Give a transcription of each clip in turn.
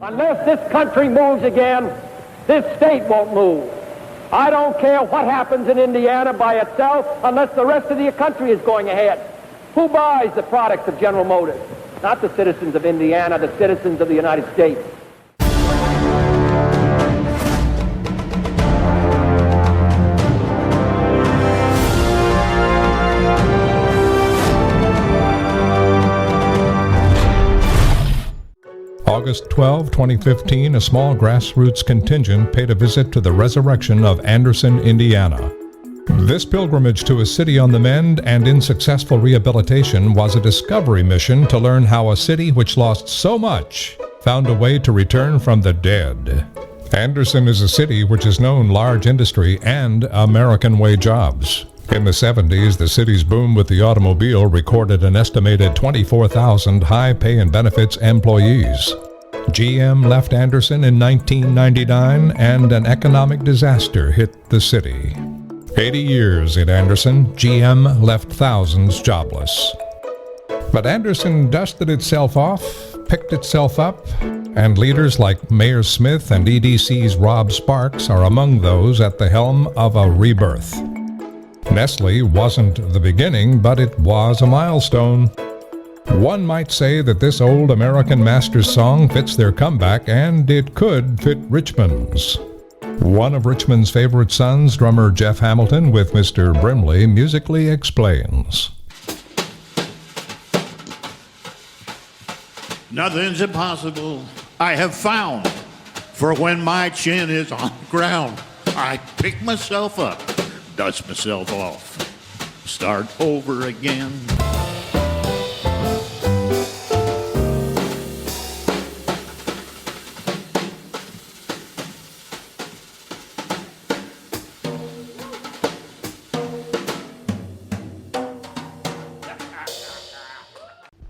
Unless this country moves again, this state won't move. I don't care what happens in Indiana by itself unless the rest of the country is going ahead. Who buys the products of General Motors? Not the citizens of Indiana, the citizens of the United States. August 12, 2015, a small grassroots contingent paid a visit to the resurrection of Anderson, Indiana. This pilgrimage to a city on the mend and in successful rehabilitation was a discovery mission to learn how a city which lost so much found a way to return from the dead. Anderson is a city which has known large industry and American-way jobs. In the 70s, the city's boom with the automobile recorded an estimated 24,000 high-pay and benefits employees. GM left Anderson in 1999, and an economic disaster hit the city. 80 years in Anderson, GM left thousands jobless. But Anderson dusted itself off, picked itself up, and leaders like Mayor Smith and EDC's Rob Sparks are among those at the helm of a rebirth. Nestle wasn't the beginning, but it was a milestone. One might say that this old American Masters song fits their comeback, and it could fit Richmond's. One of Richmond's favorite sons, drummer Jeff Hamilton, with Mr. Brimley, musically explains. Nothing's impossible, I have found, for when my chin is on the ground, I pick myself up, dust myself off, start over again.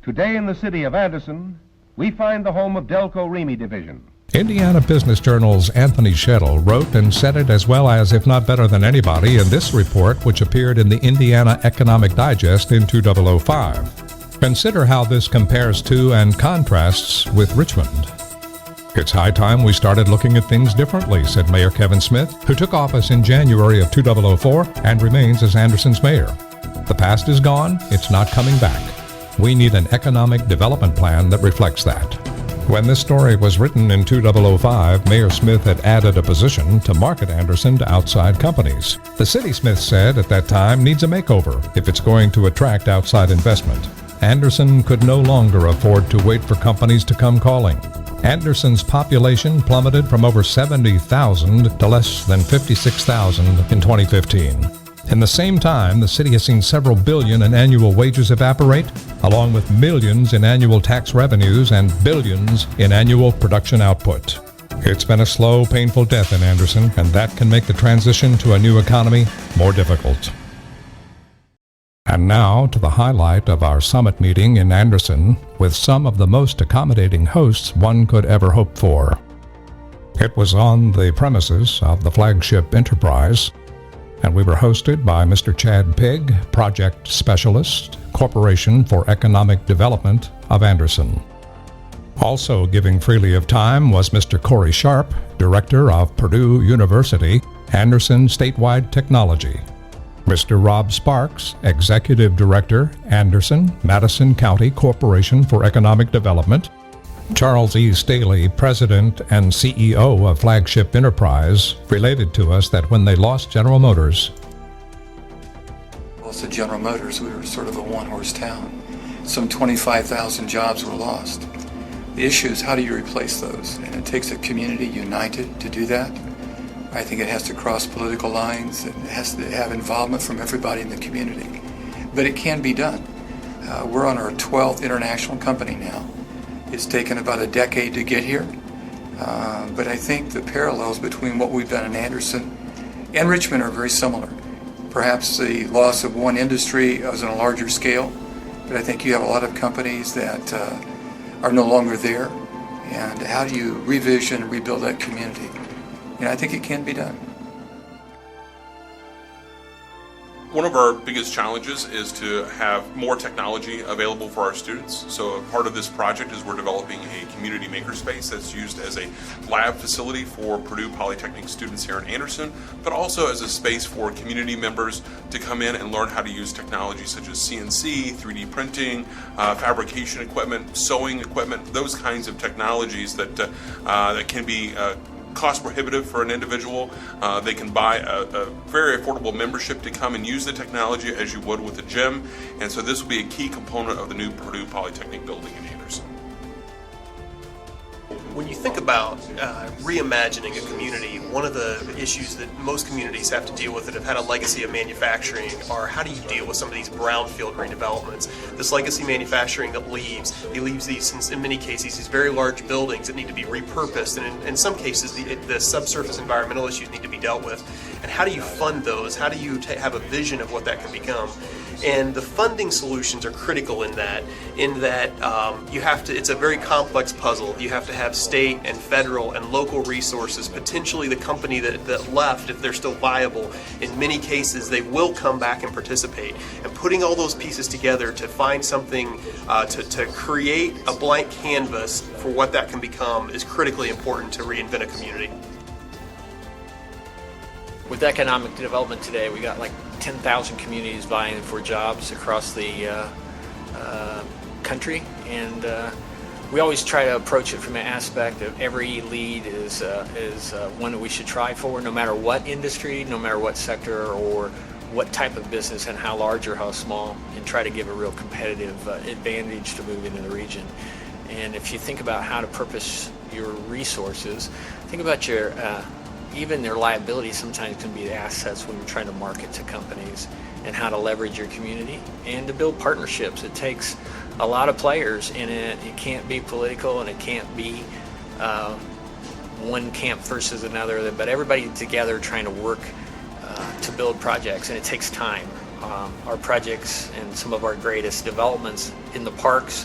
Today in the city of Anderson, we find the home of Delco Remy Division. Indiana Business Journal's Anthony Shettle wrote and said it as well as, if not better than anybody, in this report, which appeared in the Indiana Economic Digest in 2005. Consider how this compares to and contrasts with Richmond. It's high time we started looking at things differently, said Mayor Kevin Smith, who took office in January of 2004 and remains as Anderson's mayor. The past is gone, it's not coming back. We need an economic development plan that reflects that. When this story was written in 2005, Mayor Smith had added a position to market Anderson to outside companies. The city, Smith said at that time, needs a makeover if it's going to attract outside investment. Anderson could no longer afford to wait for companies to come calling. Anderson's population plummeted from over 70,000 to less than 56,000 in 2015. In the same time, the city has seen several billion in annual wages evaporate, along with millions in annual tax revenues and billions in annual production output. It's been a slow, painful death in Anderson, and that can make the transition to a new economy more difficult. And now to the highlight of our summit meeting in Anderson, with some of the most accommodating hosts one could ever hope for. It was on the premises of the flagship enterprise, and we were hosted by Mr. Chad Pigg, Project Specialist, Corporation for Economic Development of Anderson. Also giving freely of time was Mr. Corey Sharp, Director of Purdue University, Anderson Statewide Technology. Mr. Rob Sparks, Executive Director, Anderson, Madison County Corporation for Economic Development. Charles E. Staley, President and CEO of Flagship Enterprise, related to us that when they lost General Motors. Well, so General Motors, we were sort of a one-horse town. Some 25,000 jobs were lost. The issue is, how do you replace those? And it takes a community united to do that. I think it has to cross political lines. It has to have involvement from everybody in the community. But it can be done. We're on our 12th international company now. It's taken about a decade to get here, but I think the parallels between what we've done in Anderson and Richmond are very similar. Perhaps the loss of one industry is on a larger scale, but I think you have a lot of companies that are no longer there, and how do you revision and rebuild that community? And I think it can be done. One of our biggest challenges is to have more technology available for our students. So a part of this project is we're developing a community makerspace that's used as a lab facility for Purdue Polytechnic students here in Anderson, but also as a space for community members to come in and learn how to use technology such as CNC, 3D printing, fabrication equipment, sewing equipment, those kinds of technologies that can be cost prohibitive for an individual. They can buy a very affordable membership to come and use the technology as you would with a gym, and so this will be a key component of the new Purdue Polytechnic building in Anderson. When you think about reimagining a community, one of the issues that most communities have to deal with that have had a legacy of manufacturing are how do you deal with some of these brownfield redevelopments. This legacy manufacturing that leaves these, in many cases, these very large buildings that need to be repurposed, and in some cases the subsurface environmental issues need to be dealt with. And how do you fund those? How do you have a vision of what that can become? And the funding solutions are critical in that you have to, it's a very complex puzzle. You have to have state and federal and local resources, potentially the company that left, if they're still viable. In many cases, they will come back and participate. And putting all those pieces together to find something, to create a blank canvas for what that can become is critically important to reinvent a community. With economic development today, we got like 10,000 communities vying for jobs across the country, and we always try to approach it from an aspect of every lead is one that we should try for, no matter what industry, no matter what sector or what type of business and how large or how small, and try to give a real competitive advantage to move into the region. And if you think about how to purpose your resources, think about your even their liability sometimes can be the assets when you're trying to market to companies, and how to leverage your community and to build partnerships. It takes a lot of players in it. It can't be political, and it can't be one camp versus another, but everybody together trying to work to build projects, and it takes time. Our projects and some of our greatest developments in the parks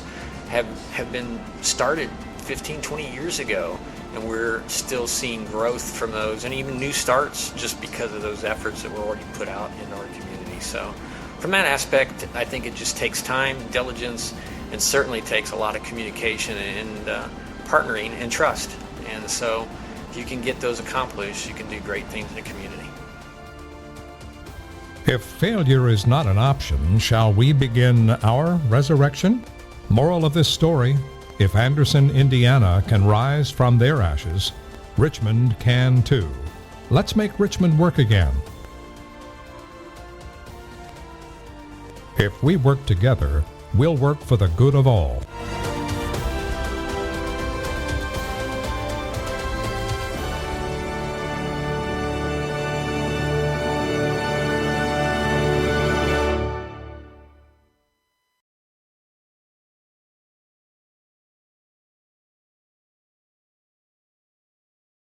have been started 15, 20 years ago, and we're still seeing growth from those, and even new starts just because of those efforts that were already put out in our community. So from that aspect, I think it just takes time, diligence, and certainly takes a lot of communication and partnering and trust. And so if you can get those accomplished, you can do great things in a community. If failure is not an option, shall we begin our resurrection? Moral of this story: if Anderson, Indiana can rise from their ashes, Richmond can too. Let's make Richmond work again. If we work together, we'll work for the good of all.